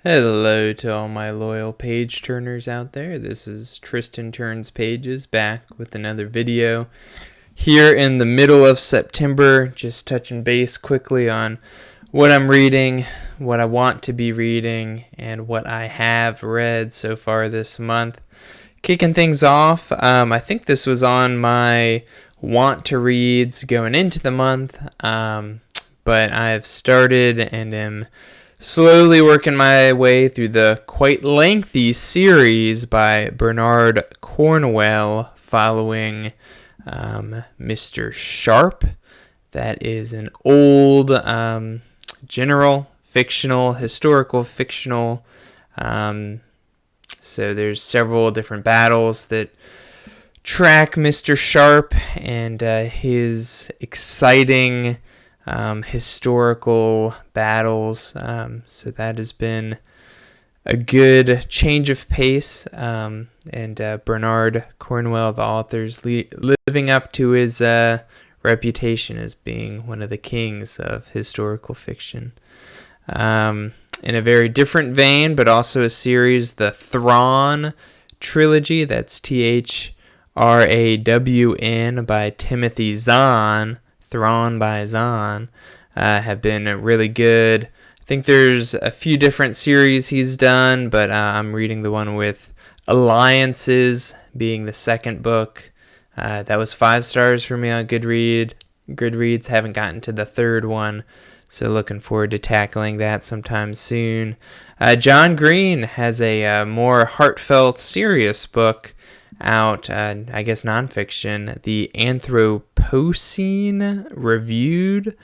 Hello to all my loyal page turners out there. This is Tristan Turns Pages back with another video. Here in the middle of September, just touching base quickly on what I'm reading, what I want to be reading, and what I have read so far this month. Kicking things off, I think this was on my want to reads going into the month, but I've started and am slowly working my way through the quite lengthy series by Bernard Cornwell following Mr. Sharp. That is an old general fictional, historical fictional. So there's several different battles that track Mr. Sharp and his exciting historical battles. So that has been a good change of pace. And Bernard Cornwell, the author, is living up to his reputation as being one of the kings of historical fiction. In a very different vein, but also a series, the Thrawn trilogy, that's Thrawn by Timothy Zahn, Thrawn by Zahn, have been really good. I think there's a few different series he's done, but I'm reading the one with Alliances being the second book. That was 5 stars for me on Goodreads. Haven't gotten to the third one, so looking forward to tackling that sometime soon. John Green has a more heartfelt, serious book out, I guess nonfiction, the Anthropocene Reviewed.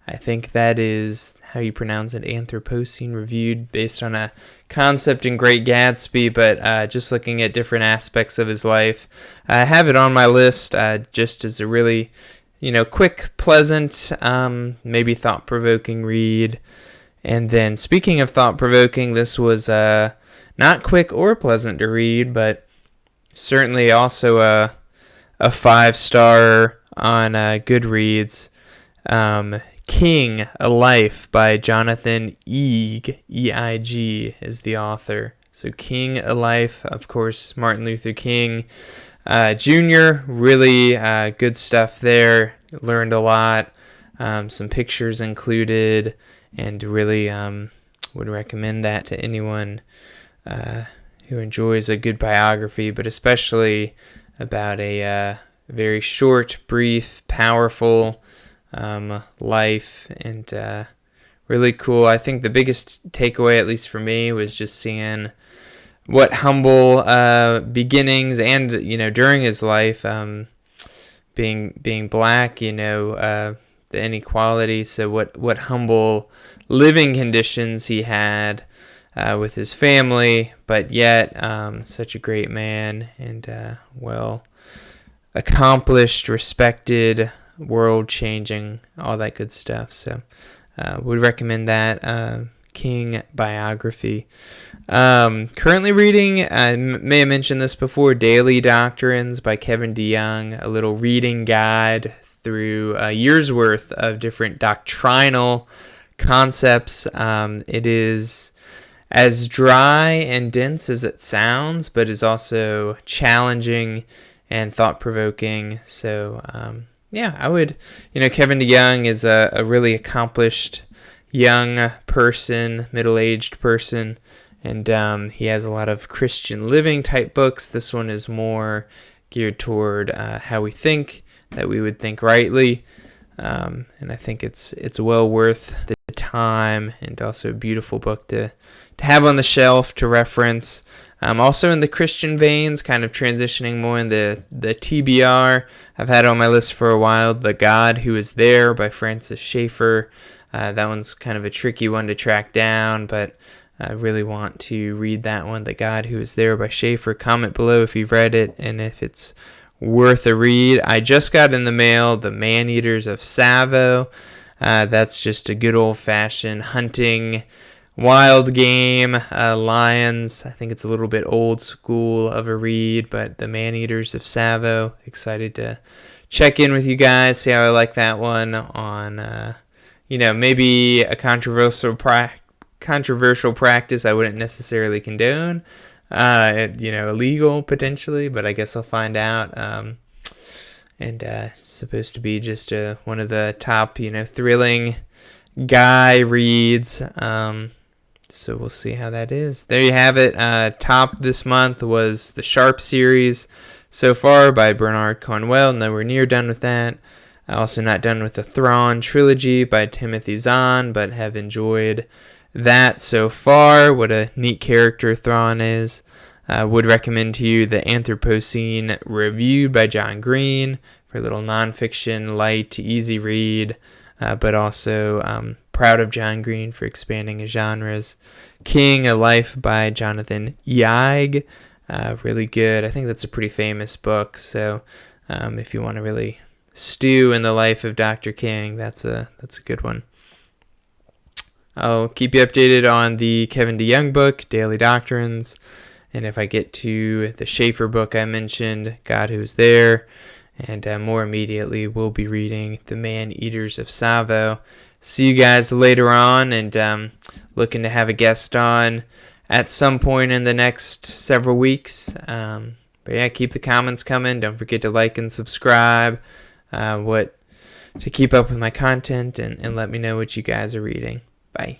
I think that is how you pronounce it, Anthropocene Reviewed, based on a concept in Great Gatsby, but just looking at different aspects of his life. I have it on my list just as a really, quick, pleasant, maybe thought-provoking read. And then speaking of thought-provoking, this was not quick or pleasant to read, but certainly also a 5-star on Goodreads. King, A Life by Jonathan Eig, E-I-G is the author. So King, A Life, of course, Martin Luther King Jr., really good stuff there. Learned a lot, some pictures included, and really would recommend that to anyone who enjoys a good biography, but especially about a very short, brief, powerful life, and really cool. I think the biggest takeaway, at least for me, was just seeing what humble beginnings and during his life, being black, the inequality. So what humble living conditions he had with his family, but yet such a great man and well accomplished, respected, world-changing, all that good stuff. So would recommend that King biography. Currently reading, I may have mentioned this before, Daily Doctrines by Kevin DeYoung, a little reading guide through a year's worth of different doctrinal concepts. It is as dry and dense as it sounds, but is also challenging and thought-provoking. So I would, Kevin DeYoung is a really accomplished young person, middle-aged person, and he has a lot of Christian living type books. This one is more geared toward how we think, that we would think rightly, and I think it's well worth the time, and also a beautiful book to have on the shelf to reference. Also in the Christian veins, kind of transitioning more in the TBR. I've had it on my list for a while, The God Who Is There by Francis Schaeffer. That one's kind of a tricky one to track down, but I really want to read that one, The God Who Is There by Schaeffer. Comment below if you've read it and if it's worth a read. I just got in the mail The Man-Eaters of Savo. That's just a good old-fashioned hunting, wild game, lions. I think it's a little bit old school of a read, but The Man-Eaters of Savo. Excited to check in with you guys, see how I like that one on, maybe a controversial controversial practice I wouldn't necessarily condone. Illegal potentially, but I guess I'll find out. Supposed to be just one of the top, thrilling guy reads. So we'll see how that is. There you have it. Top this month was the Sharp series so far by Bernard Cornwell. Nowhere near done with that. Also not done with the Thrawn trilogy by Timothy Zahn, but have enjoyed that so far. What a neat character Thrawn is. Would recommend to you the Anthropocene Review by John Green for a little nonfiction, light, easy read, but also proud of John Green for expanding his genres. King, A Life by Jonathan Yeig, really good. I think that's a pretty famous book, so if you want to really stew in the life of Dr. King, that's a good one. I'll keep you updated on the Kevin DeYoung book, Daily Doctrines, and if I get to the Schaeffer book I mentioned, God Who's There, and more immediately we'll be reading The Man-Eaters of Savo. See you guys later on, and looking to have a guest on at some point in the next several weeks. But yeah, keep the comments coming. Don't forget to like and subscribe. To keep up with my content, and let me know what you guys are reading. Bye.